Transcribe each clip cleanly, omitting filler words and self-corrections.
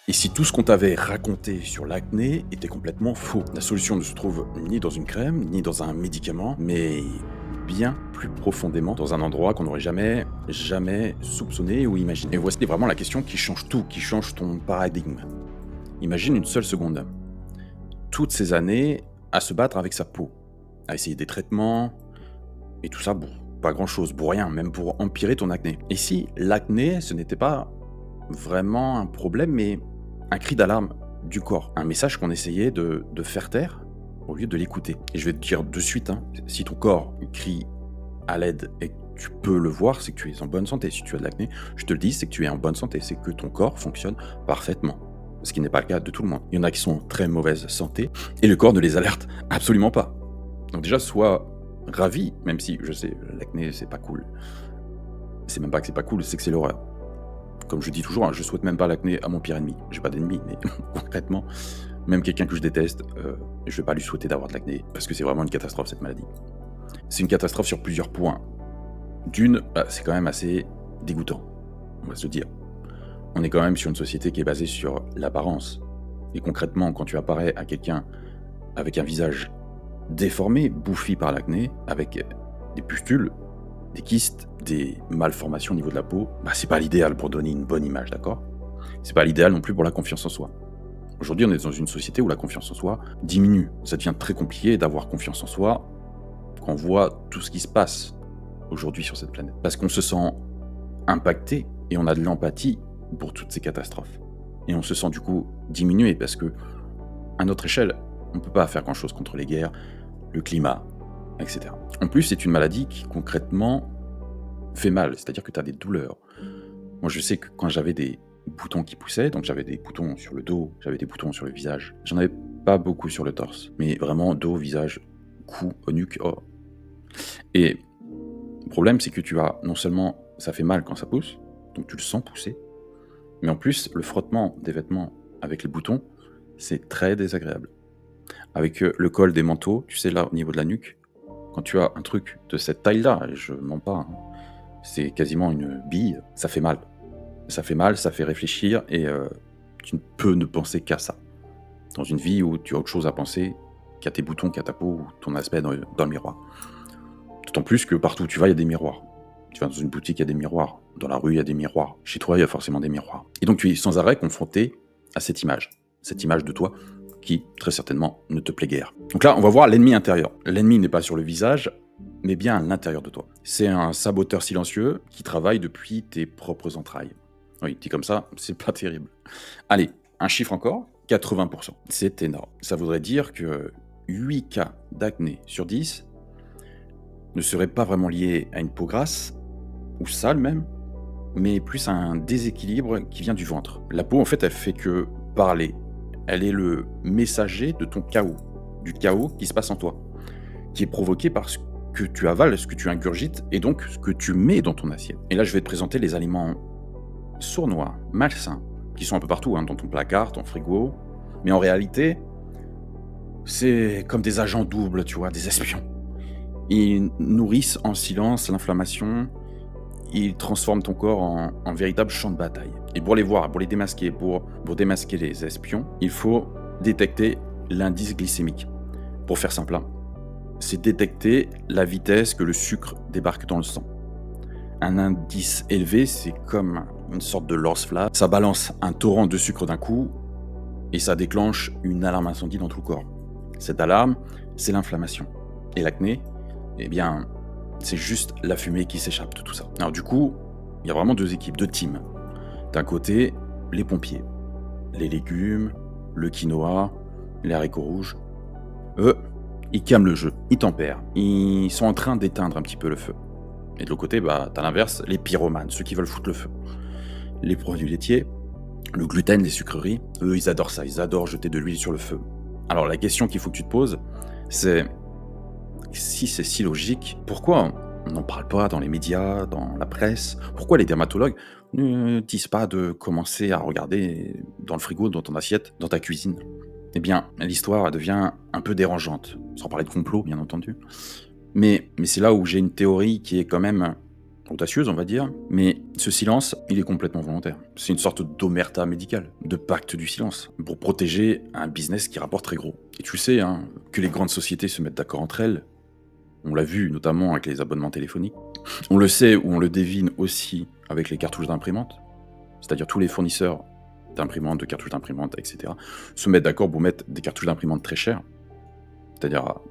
Et si tout ce qu'on t'avait raconté sur l'acné était complètement faux? La solution ne se trouve ni dans une crème, ni dans un médicament, mais bien plus profondément dans un endroit qu'on n'aurait jamais soupçonné ou imaginé. Et voici vraiment la question qui change tout, qui change ton paradigme. Imagine une seule seconde. Toutes ces années à se battre avec sa peau, à essayer des traitements, et tout ça pour pas grand-chose, pour rien, même pour empirer ton acné. Et si l'acné, ce n'était pas vraiment un problème, mais un cri d'alarme du corps, un message qu'on essayait de faire taire au lieu de l'écouter. Et je vais te dire de suite, hein, si ton corps crie à l'aide et que tu peux le voir, c'est que tu es en bonne santé. Si tu as de l'acné, je te le dis, c'est que tu es en bonne santé, c'est que ton corps fonctionne parfaitement. Ce qui n'est pas le cas de tout le monde. Il y en a qui sont en très mauvaise santé et le corps ne les alerte absolument pas. Donc déjà, sois ravi, même si je sais, l'acné c'est pas cool. C'est même pas que c'est pas cool, c'est que c'est l'horreur. Comme je dis toujours, hein, je souhaite même pas l'acné à mon pire ennemi. J'ai pas d'ennemi, mais concrètement, même quelqu'un que je déteste, je vais pas lui souhaiter d'avoir de l'acné, parce que c'est vraiment une catastrophe cette maladie. C'est une catastrophe sur plusieurs points. D'une, c'est quand même assez dégoûtant, on va se le dire. On est quand même sur une société qui est basée sur l'apparence. Et concrètement, quand tu apparais à quelqu'un avec un visage déformé, bouffi par l'acné, avec des pustules, des kystes, des malformations au niveau de la peau, c'est pas l'idéal pour donner une bonne image, d'accord? C'est pas l'idéal non plus pour la confiance en soi. Aujourd'hui, on est dans une société où la confiance en soi diminue. Ça devient très compliqué d'avoir confiance en soi quand on voit tout ce qui se passe aujourd'hui sur cette planète. Parce qu'on se sent impacté et on a de l'empathie pour toutes ces catastrophes. Et on se sent du coup diminué parce que, à notre échelle, on ne peut pas faire grand-chose contre les guerres, le climat, etc. En plus, c'est une maladie qui concrètement fait mal, c'est-à-dire que tu as des douleurs. Moi, je sais que quand j'avais des boutons qui poussaient, donc j'avais des boutons sur le dos, j'avais des boutons sur le visage, j'en avais pas beaucoup sur le torse, mais vraiment dos, visage, cou, nuque, oh. Et le problème, c'est que tu as, non seulement ça fait mal quand ça pousse, donc tu le sens pousser, mais en plus, le frottement des vêtements avec les boutons, c'est très désagréable. Avec le col des manteaux, tu sais, là, au niveau de la nuque, quand tu as un truc de cette taille-là, et je mens pas, hein, c'est quasiment une bille, ça fait mal. Ça fait mal, ça fait réfléchir, et tu ne peux ne penser qu'à ça. Dans une vie où tu as autre chose à penser qu'à tes boutons, qu'à ta peau, ou ton aspect dans le miroir. D'autant plus que partout où tu vas, il y a des miroirs. Tu vas dans une boutique, il y a des miroirs. Dans la rue, il y a des miroirs. Chez toi, il y a forcément des miroirs. Et donc tu es sans arrêt confronté à cette image de toi qui, très certainement, ne te plaît guère. Donc là, on va voir l'ennemi intérieur. L'ennemi n'est pas sur le visage, mais bien à l'intérieur de toi. C'est un saboteur silencieux qui travaille depuis tes propres entrailles. Oui, dit comme ça, c'est pas terrible. Allez, un chiffre encore, 80%. C'est énorme. Ça voudrait dire que 8 cas d'acné sur 10 ne seraient pas vraiment liés à une peau grasse, ou sale même, mais plus à un déséquilibre qui vient du ventre. La peau, en fait, elle fait que parler. Elle est le messager de ton chaos, du chaos qui se passe en toi, qui est provoqué par ce que tu avales, ce que tu ingurgites, et donc ce que tu mets dans ton assiette. Et là, je vais te présenter les aliments sournois, malsains, qui sont un peu partout, hein, dans ton placard, ton frigo, mais en réalité, c'est comme des agents doubles, tu vois, des espions. Ils nourrissent en silence l'inflammation, ils transforment ton corps en véritable champ de bataille. Et pour les voir, pour les démasquer, pour démasquer les espions, il faut détecter l'indice glycémique. Pour faire simple, hein, c'est détecter la vitesse que le sucre débarque dans le sang. Un indice élevé, c'est comme une sorte de lance-flamme. Ça balance un torrent de sucre d'un coup et ça déclenche une alarme incendie dans tout le corps. Cette alarme, c'est l'inflammation. Et l'acné, eh bien, c'est juste la fumée qui s'échappe de tout ça. Alors du coup, il y a vraiment deux équipes, deux teams. D'un côté, les pompiers, les légumes, le quinoa, les haricots rouges. Eux, ils calment le jeu, ils tempèrent, ils sont en train d'éteindre un petit peu le feu. Et de l'autre côté, t'as l'inverse, les pyromanes, ceux qui veulent foutre le feu. Les produits laitiers, le gluten, les sucreries, eux, ils adorent ça, ils adorent jeter de l'huile sur le feu. Alors la question qu'il faut que tu te poses, c'est si c'est si logique, pourquoi on n'en parle pas dans les médias, dans la presse? Pourquoi les dermatologues ne disent pas de commencer à regarder dans le frigo, dans ton assiette, dans ta cuisine? Eh bien, l'histoire elle devient un peu dérangeante, sans parler de complot, bien entendu. Mais c'est là où j'ai une théorie qui est quand même audacieuse, on va dire, mais Ce silence, il est complètement volontaire. C'est une sorte d'omerta médicale, de pacte du silence, pour protéger un business qui rapporte très gros. Et tu sais, hein, que les grandes sociétés se mettent d'accord entre elles, on l'a vu notamment avec les abonnements téléphoniques. On le sait ou on le devine aussi avec les cartouches d'imprimante. C'est-à-dire tous les fournisseurs d'imprimantes, de cartouches d'imprimantes, etc. se mettent d'accord pour mettre des cartouches d'imprimante très chères. C'est-à-dire à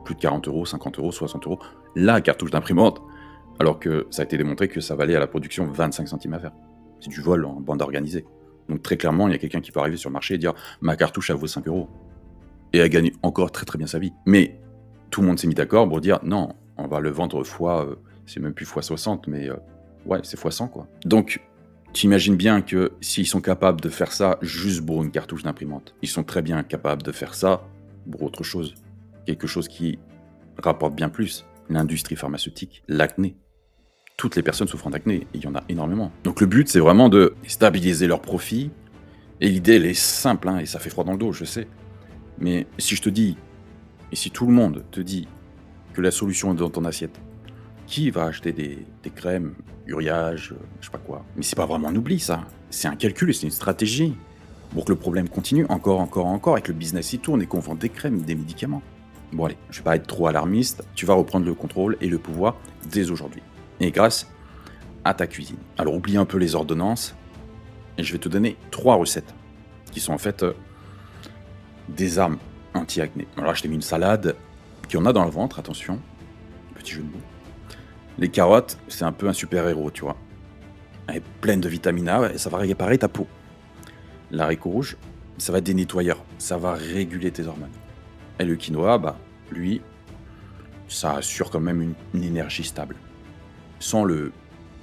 plus de 40 euros, 50 euros, 60 euros, la cartouche d'imprimante. Alors que ça a été démontré que ça valait à la production 25 centimes à faire. C'est du vol en bande organisée. Donc très clairement, il y a quelqu'un qui peut arriver sur le marché et dire « ma cartouche, elle vaut 5 euros ». Et elle gagne encore très très bien sa vie. Mais tout le monde s'est mis d'accord pour dire « non, on va le vendre fois, c'est même plus fois 60, mais ouais, c'est fois 100 quoi ». Donc, tu imagines bien que s'ils sont capables de faire ça juste pour une cartouche d'imprimante, ils sont très bien capables de faire ça pour autre chose. Quelque chose qui rapporte bien plus. L'industrie pharmaceutique, l'acné. Toutes les personnes souffrant d'acné, il y en a énormément. Donc le but, c'est vraiment de stabiliser leurs profits. Et l'idée, elle est simple, hein, et ça fait froid dans le dos, je sais. Mais si je te dis, et si tout le monde te dit que la solution est dans ton assiette, qui va acheter des crèmes, uriage, je sais pas quoi? Mais c'est pas vraiment un oubli, ça. C'est un calcul et c'est une stratégie. Pour que le problème continue encore, et que le business y tourne et qu'on vend des crèmes, des médicaments. Bon allez, je vais pas être trop alarmiste, tu vas reprendre le contrôle et le pouvoir dès aujourd'hui. Et grâce à ta cuisine. Alors oublie un peu les ordonnances, et je vais te donner 3 recettes, qui sont en fait des armes anti-acné. Alors là, je t'ai mis une salade, qui en a dans le ventre, attention, petit jeu de mots. Les carottes, c'est un peu un super-héros, tu vois. Elle est pleine de vitamine A, et ça va réparer ta peau. L'haricot rouge, ça va être des nettoyeurs, ça va réguler tes hormones. Et le quinoa, bah, lui, ça assure quand même une énergie stable. Sans le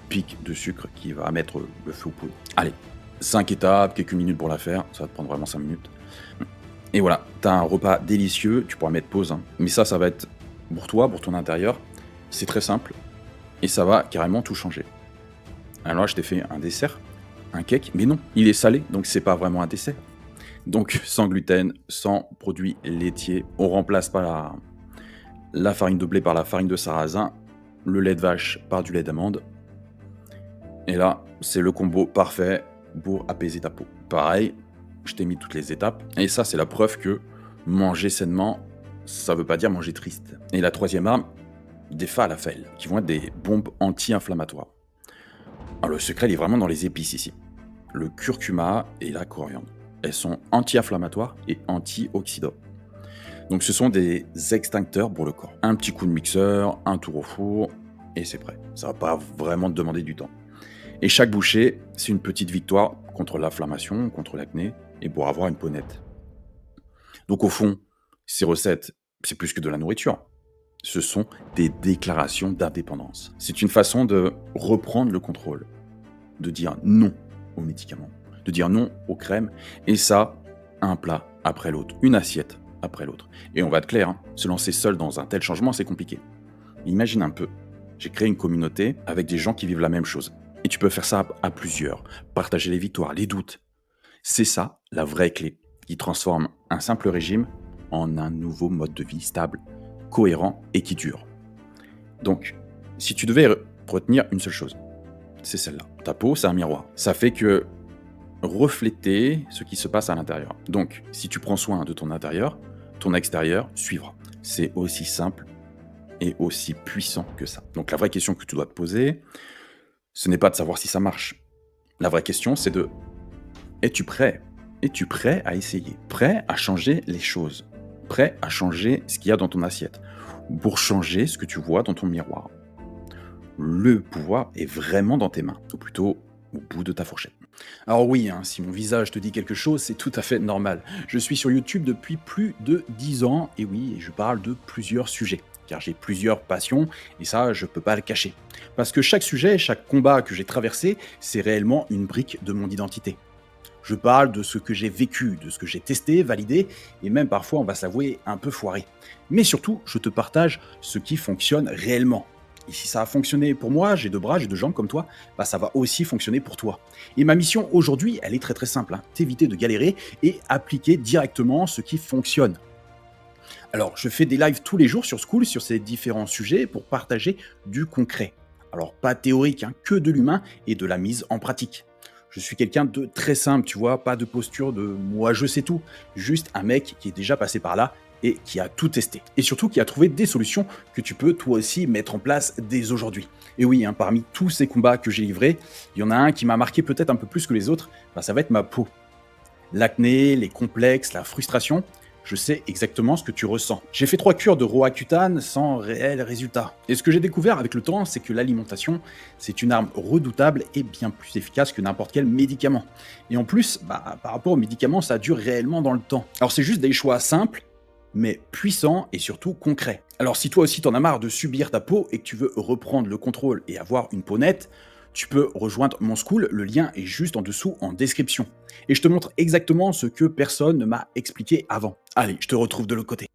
pic de sucre qui va mettre le feu aux poudres. Allez, 5 étapes, quelques minutes pour la faire, ça va te prendre vraiment 5 minutes. Et voilà, t'as un repas délicieux, tu pourras mettre pause, hein. Mais ça va être pour toi, pour ton intérieur, c'est très simple, et ça va carrément tout changer. Alors là, je t'ai fait un dessert, un cake, mais non, il est salé, donc c'est pas vraiment un dessert. Donc sans gluten, sans produits laitiers, on remplace pas la farine de blé par la farine de sarrasin, le lait de vache par du lait d'amande. Et là, c'est le combo parfait pour apaiser ta peau. Pareil, je t'ai mis toutes les étapes. Et ça, c'est la preuve que manger sainement, ça veut pas dire manger triste. Et la troisième arme, des falafels, qui vont être des bombes anti-inflammatoires. Alors le secret, il est vraiment dans les épices ici. Le curcuma et la coriandre. Elles sont anti-inflammatoires et antioxydants. Donc ce sont des extincteurs pour le corps. Un petit coup de mixeur, un tour au four, et c'est prêt. Ça va pas vraiment te demander du temps. Et chaque bouchée, c'est une petite victoire contre l'inflammation, contre l'acné, et pour avoir une peau nette. Donc au fond, ces recettes, c'est plus que de la nourriture. Ce sont des déclarations d'indépendance. C'est une façon de reprendre le contrôle, de dire non aux médicaments, de dire non aux crèmes, et ça, un plat après l'autre, une assiette après l'autre. Et on va être clair, hein, se lancer seul dans un tel changement, c'est compliqué. Imagine un peu, j'ai créé une communauté avec des gens qui vivent la même chose. Et tu peux faire ça à plusieurs, partager les victoires, les doutes. C'est ça, la vraie clé, qui transforme un simple régime en un nouveau mode de vie stable, cohérent et qui dure. Donc, si tu devais retenir une seule chose, c'est celle-là. Ta peau, c'est un miroir. Ça fait que refléter ce qui se passe à l'intérieur. Donc, si tu prends soin de ton intérieur, ton extérieur suivra. C'est aussi simple et aussi puissant que ça. Donc la vraie question que tu dois te poser, ce n'est pas de savoir si ça marche. La vraie question, c'est de es-tu prêt? Es-tu prêt à essayer? Prêt à changer les choses? Prêt à changer ce qu'il y a dans ton assiette? Pour changer ce que tu vois dans ton miroir? Le pouvoir est vraiment dans tes mains, ou plutôt au bout de ta fourchette. Alors oui, hein, si mon visage te dit quelque chose, c'est tout à fait normal. Je suis sur YouTube depuis plus de 10 ans, et oui, je parle de plusieurs sujets, car j'ai plusieurs passions, et ça, je peux pas le cacher. Parce que chaque sujet, chaque combat que j'ai traversé, c'est réellement une brique de mon identité. Je parle de ce que j'ai vécu, de ce que j'ai testé, validé, et même parfois, on va s'avouer, un peu foiré. Mais surtout, je te partage ce qui fonctionne réellement. Et si ça a fonctionné pour moi, j'ai 2 bras, j'ai 2 jambes comme toi, bah ça va aussi fonctionner pour toi. Et ma mission aujourd'hui, elle est très très simple, hein, t'éviter de galérer et appliquer directement ce qui fonctionne. Alors, je fais des lives tous les jours sur Skool, sur ces différents sujets, pour partager du concret. Alors pas théorique, hein, que de l'humain et de la mise en pratique. Je suis quelqu'un de très simple, tu vois, pas de posture de moi je sais tout, juste un mec qui est déjà passé par là et qui a tout testé. Et surtout qui a trouvé des solutions que tu peux toi aussi mettre en place dès aujourd'hui. Et oui, hein, parmi tous ces combats que j'ai livrés, il y en a un qui m'a marqué peut-être un peu plus que les autres, bah, ça va être ma peau. L'acné, les complexes, la frustration, je sais exactement ce que tu ressens. J'ai fait 3 cures de Roaccutane sans réel résultat. Et ce que j'ai découvert avec le temps, c'est que l'alimentation, c'est une arme redoutable et bien plus efficace que n'importe quel médicament. Et en plus, bah, par rapport aux médicaments, ça dure réellement dans le temps. Alors c'est juste des choix simples, mais puissants et surtout concrets. Alors si toi aussi t'en as marre de subir ta peau et que tu veux reprendre le contrôle et avoir une peau nette, tu peux rejoindre mon school, le lien est juste en dessous en description. Et je te montre exactement ce que personne ne m'a expliqué avant. Allez, je te retrouve de l'autre côté.